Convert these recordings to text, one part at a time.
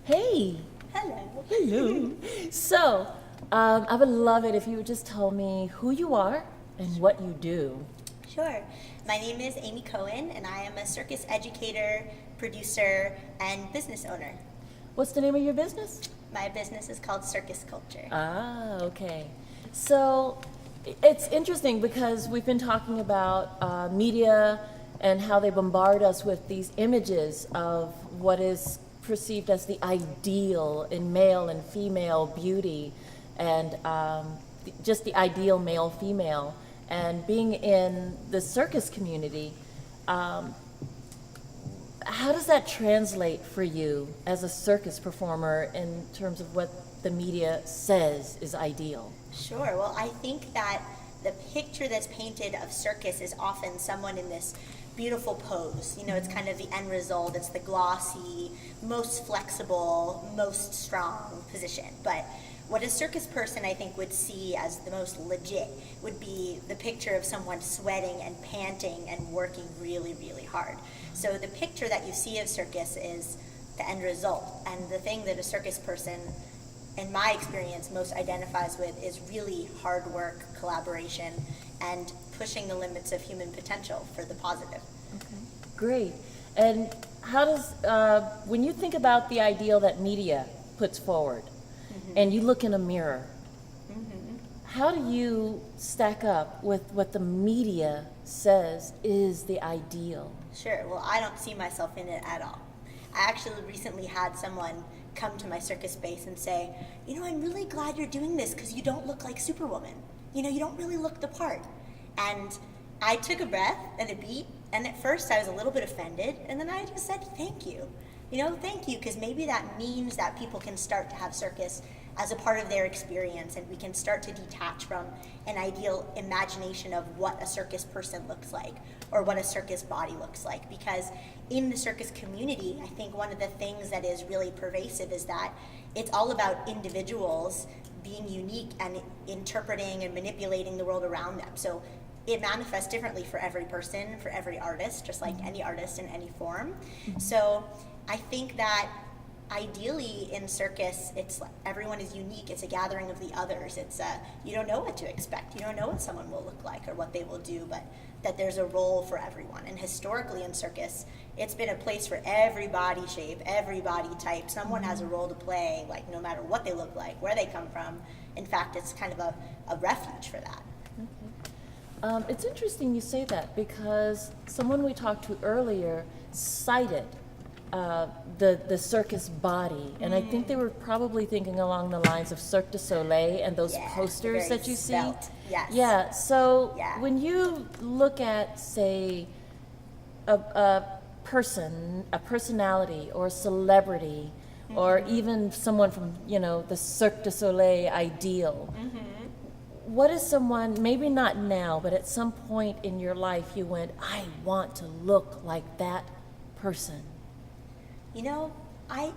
Hey. Hello. Hello. So, I would love it if you would just tell me who you are and what you do. Sure. My name is Amy Cohen, and I am a circus educator, producer, and business owner. What's the name of your business? My business is called Circus Culture. Ah, okay. So, it's interesting because we've been talking about media and how they bombard us with these images of what is perceived as the ideal in male and female beauty, and just the ideal male female. And being in the circus community, how does that translate for you as a circus performer in terms of what the media says is ideal? Sure. Well, I think that the picture that's painted of circus is often someone in this beautiful pose. You know, it's kind of the end result. It's the glossy, most flexible, most strong position. But what a circus person, I think, would see as the most legit would be the picture of someone sweating and panting and working really, really hard. So the picture that you see of circus is the end result. And the thing that a circus person, in my experience, most identifies with is really hard work, collaboration, and pushing the limits of human potential for the positive. Okay, great. And how does, when you think about the ideal that media puts forward, and you look in a mirror, how do you stack up with what the media says is the ideal? Sure, well, I don't see myself in it at all. I actually recently had someone come to my circus space and say, you know, I'm really glad you're doing this because you don't look like Superwoman. You know, you don't really look the part. And I took a breath and a beat, and at first I was a little bit offended, and then I just said, thank you. You know, thank you, because maybe that means that people can start to have circus as a part of their experience, and we can start to detach from an ideal imagination of what a circus person looks like or what a circus body looks like. Because in the circus community, I think one of the things that is really pervasive is that it's all about individuals being unique and interpreting and manipulating the world around them. So it manifests differently for every person, for every artist, just like any artist in any form. So I think that ideally in circus, it's everyone is unique. It's a gathering of the others. It's you don't know what to expect. You don't know what someone will look like or what they will do, but that there's a role for everyone. And historically in circus, it's been a place for every body shape, every body type. Someone has a role to play, like no matter what they look like, where they come from. In fact, it's kind of a refuge for that. It's interesting you say that because someone we talked to earlier cited the circus body, and I think they were probably thinking along the lines of Cirque du Soleil and those posters that you svelte. see. Yes. Yeah. So Yeah. when you look at, say, a person, a personality, or a celebrity, or even someone from the Cirque du Soleil ideal. What is someone, maybe not now, but at some point in your life you went, I want to look like that person? You know, I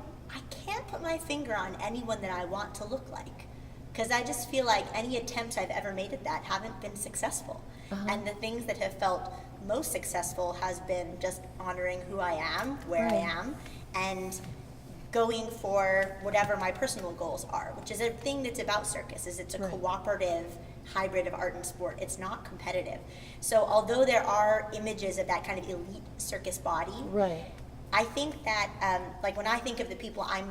can't put my finger on anyone that I want to look like, because I just feel like any attempts I've ever made at that haven't been successful. And the things that have felt most successful has been just honoring who I am, where I am, and going for whatever my personal goals are, which is a thing that's about circus, is it's a cooperative hybrid of art and sport. It's not competitive. So although there are images of that kind of elite circus body, I think that, like when I think of the people I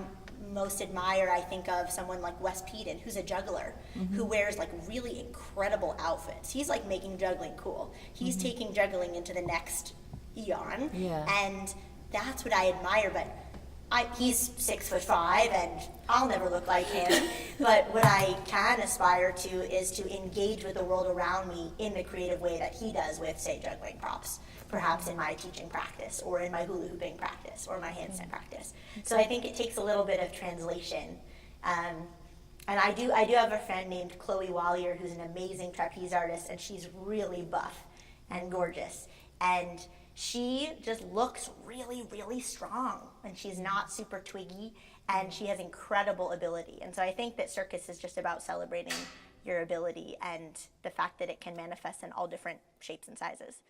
most admire, I think of someone like Wes Peden, who's a juggler, who wears like really incredible outfits. He's like making juggling cool. He's taking juggling into the next eon, and that's what I admire. But he's 6'5", and I'll never look like him. But what I can aspire to is to engage with the world around me in the creative way that he does with, say, juggling props, perhaps in my teaching practice, or in my hula hooping practice, or my handstand practice. So I think it takes a little bit of translation. And I do have a friend named Chloe Wallier, who's an amazing trapeze artist, and she's really buff and gorgeous. And she just looks really, really strong, and she's not super twiggy, and she has incredible ability. And so I think that circus is just about celebrating your ability and the fact that it can manifest in all different shapes and sizes.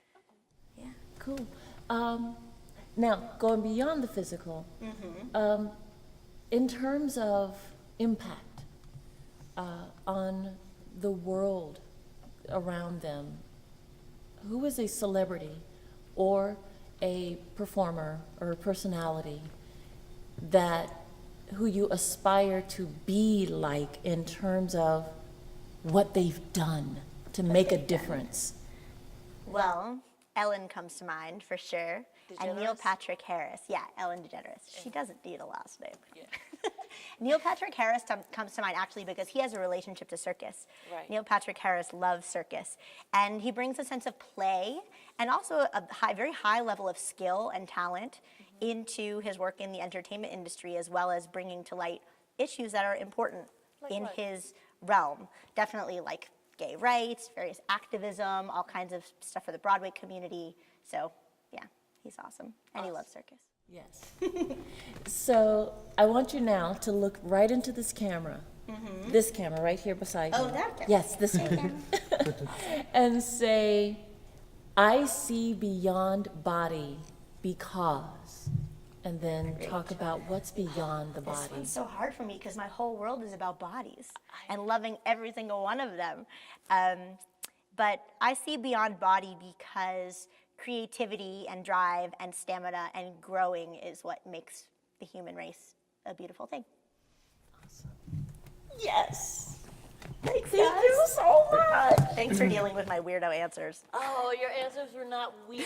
Yeah. Cool. Now, going beyond the physical, in terms of impact on the world around them, who is a celebrity or a performer or a personality who you aspire to be like in terms of what they've done to make a difference? Well, Ellen comes to mind for sure. And Neil DeGeneres? Patrick Harris. Yeah, Ellen DeGeneres. She doesn't need a last name. Yeah. Neil Patrick Harris comes to mind actually because he has a relationship to circus. Right. Neil Patrick Harris loves circus. And he brings a sense of play and also a very high level of skill and talent into his work in the entertainment industry, as well as bringing to light issues that are important Like in what? his realm. Definitely like gay rights, various activism, all kinds of stuff for the Broadway community. So, yeah, he's awesome. And he loves circus. Yes. So I want you now to look right into this camera. This camera right here beside you. Oh, that camera. Yes, this one. And say, I see beyond body because, and then talk about what's beyond the This body. one's so hard for me because my whole world is about bodies and loving every single one of them. But I see beyond body because creativity and drive and stamina and growing is what makes the human race a beautiful thing. Yes. Thanks, Thank you so much. Thanks for dealing with my weirdo answers. Oh, your answers were not weirdo.